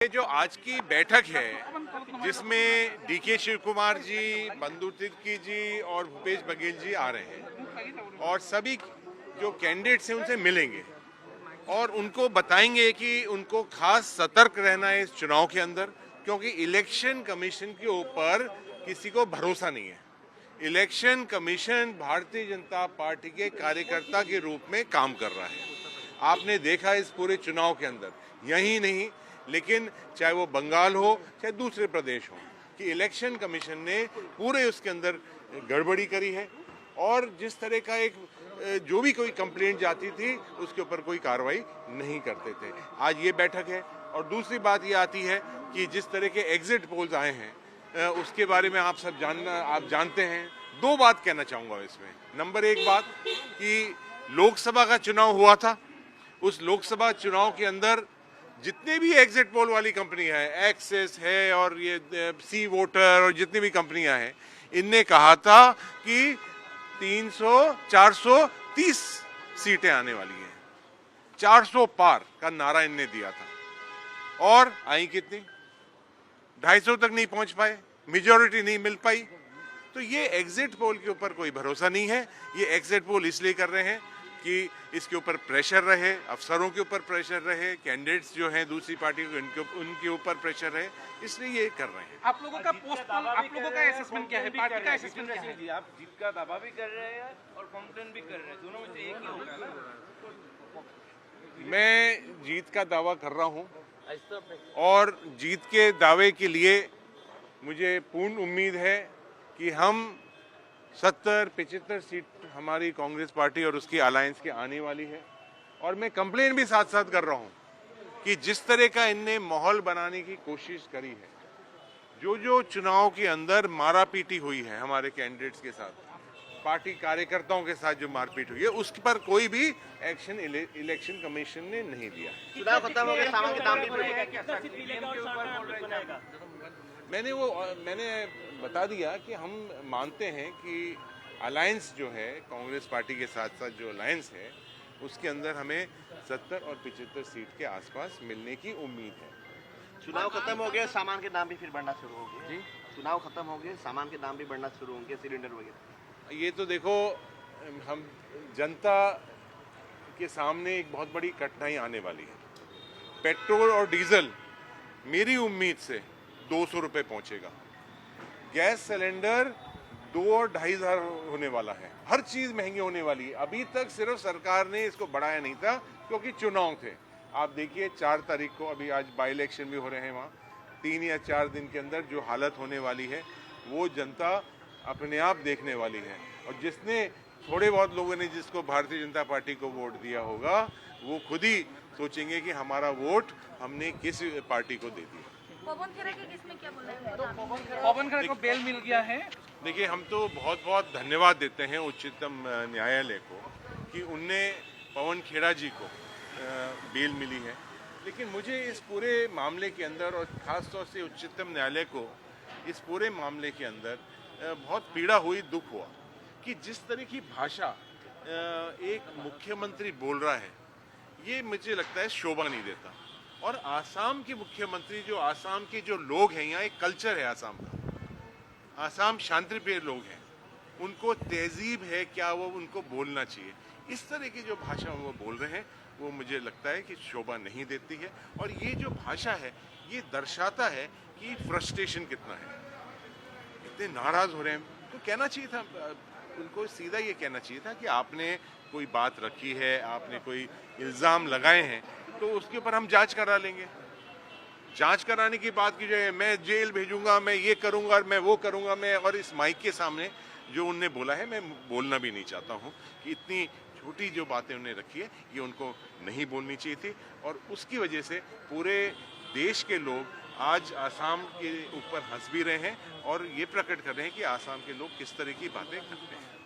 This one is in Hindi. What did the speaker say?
ये जो आज की बैठक है जिसमें डीके शिव कुमार जी, बंधु तिर्की जी और भूपेश बघेल जी आ रहे हैं और सभी जो कैंडिडेट्स हैं उनसे मिलेंगे और उनको बताएंगे कि उनको खास सतर्क रहना है इस चुनाव के अंदर, क्योंकि इलेक्शन कमीशन के ऊपर किसी को भरोसा नहीं है। Election commission Bharatiya Janata party के कार्यकर्ता के रूप में काम कर रहा है। आपने देखा इस पूरे चुनाव के अंदर, यही नहीं लेकिन चाहे वो बंगाल हो चाहे दूसरे प्रदेश हो, कि इलेक्शन कमीशन ने पूरे उसके अंदर गड़बड़ी करी है और जिस तरह का एक जो भी कोई कंप्लेंट जाती थी उसके ऊपर कोई कार्रवाई नहीं करते थे। आज ये बैठक है और दूसरी बात ये आती है कि जिस तरह के एग्जिट पोल्स आए हैं उसके बारे में आप जानते हैं। दो बात कहना चाहूँगा इसमें। नंबर एक बात कि लोकसभा का चुनाव हुआ था, उस लोकसभा चुनाव के अंदर जितने भी एग्जिट पोल वाली कंपनी है, एक्सेस है और ये सी वोटर और जितनी भी कंपनियां हैं, इनने कहा था कि 430 सीटें आने वाली हैं। 400 पार का नारा इनने दिया था और आई कितनी? 250 तक नहीं पहुंच पाए, मेजॉरिटी नहीं मिल पाई। तो ये एग्जिट पोल के ऊपर कोई भरोसा नहीं है। ये एग्जिट पोल इसलिए कर रहे हैं कि इसके ऊपर प्रेशर रहे, अफसरों के ऊपर प्रेशर रहे, कैंडिडेट्स जो हैं दूसरी पार्टी के उनके ऊपर प्रेशर रहे, इसलिए ये कर रहे हैं। आप लोगों का असेसमेंट क्या है? पार्टी का असेसमेंट क्या है? आप जीत का दावा भी कर रहे हैं और कंप्लेन भी कर रहे हैं, दोनों में से एक ही होगा। मैं जीत का दावा कर रहा हूं और जीत के दावे के लिए मुझे पूर्ण उम्मीद है कि हम 70-75 सीट हमारी कांग्रेस पार्टी और उसकी अलायंस की आने वाली है। और मैं कंप्लेन भी साथ साथ कर रहा हूं कि जिस तरह का इनने माहौल बनाने की कोशिश करी है, जो चुनाव के अंदर मारापीटी हुई है हमारे कैंडिडेट्स के साथ, पार्टी कार्यकर्ताओं के साथ जो मारपीट हुई है, उस पर कोई भी एक्शन इलेक्शन कमीशन ने नहीं लिया। चुनाव खत्म हो गया, सामान के दाम भी मैंने बता दिया कि हम मानते हैं कि अलायंस जो है कांग्रेस पार्टी के साथ साथ जो अलायंस है उसके अंदर हमें 70 और 75 सीट के आसपास मिलने की उम्मीद है। चुनाव खत्म हो गया, सामान के दाम भी फिर बढ़ना शुरू हो गए। जी, चुनाव खत्म हो गए, सामान के दाम भी बढ़ना शुरू होंगे, सिलेंडर वगैरह। ये तो देखो, हम जनता के सामने एक बहुत बड़ी कठिनाई आने वाली है। पेट्रोल और डीजल मेरी उम्मीद से 200 रुपये पहुंचेगा। गैस सिलेंडर 2 और 2,500 होने वाला है। हर चीज महंगी होने वाली है। अभी तक सिर्फ सरकार ने इसको बढ़ाया नहीं था क्योंकि चुनाव थे। आप देखिए 4 तारीख को, अभी आज बाई इलेक्शन भी हो रहे हैं, वहाँ 3 या 4 दिन के अंदर जो हालत होने वाली है वो जनता अपने आप देखने वाली है। और जिसने थोड़े बहुत लोगों ने जिसको भारतीय जनता पार्टी को वोट दिया होगा वो खुद ही सोचेंगे कि हमारा वोट हमने किस पार्टी को दे दिया। पवन खेड़ा के केस में क्या बोल रहे हैं? पवन खेड़ा को बेल मिल गया है। देखिए, हम तो बहुत बहुत धन्यवाद देते हैं उच्चतम न्यायालय को कि उनने पवन खेड़ा जी को बेल मिली है। लेकिन मुझे इस पूरे मामले के अंदर और ख़ास तौर से उच्चतम न्यायालय को इस पूरे मामले के अंदर बहुत पीड़ा हुई, दुख हुआ कि जिस तरह की भाषा एक मुख्यमंत्री बोल रहा है, ये मुझे लगता है शोभा नहीं देता। और आसाम के मुख्यमंत्री, जो आसाम के जो लोग हैं, यहाँ एक कल्चर है आसाम का, आसाम शांतिप्रिय लोग हैं, उनको तहजीब है, क्या वो उनको बोलना चाहिए। इस तरह की जो भाषा वो बोल रहे हैं वो मुझे लगता है कि शोभा नहीं देती है। और ये जो भाषा है ये दर्शाता है कि फ्रस्ट्रेशन कितना है, इतने नाराज हो रहे हैं। तो कहना चाहिए था उनको, सीधा ये कहना चाहिए था कि आपने कोई बात रखी है, आपने कोई इल्ज़ाम लगाए हैं, तो उसके ऊपर हम जांच करा लेंगे। जांच कराने की बात की जाए, मैं जेल भेजूंगा, मैं ये करूंगा और मैं वो करूंगा, मैं और इस माइक के सामने जो उनने बोला है, मैं बोलना भी नहीं चाहता हूं कि इतनी छोटी जो बातें उन्होंने रखी है ये उनको नहीं बोलनी चाहिए थी। और उसकी वजह से पूरे देश के लोग आज आसाम के ऊपर हंस भी रहे हैं और ये प्रकट कर रहे हैं कि आसाम के लोग किस तरह की बातें करते हैं।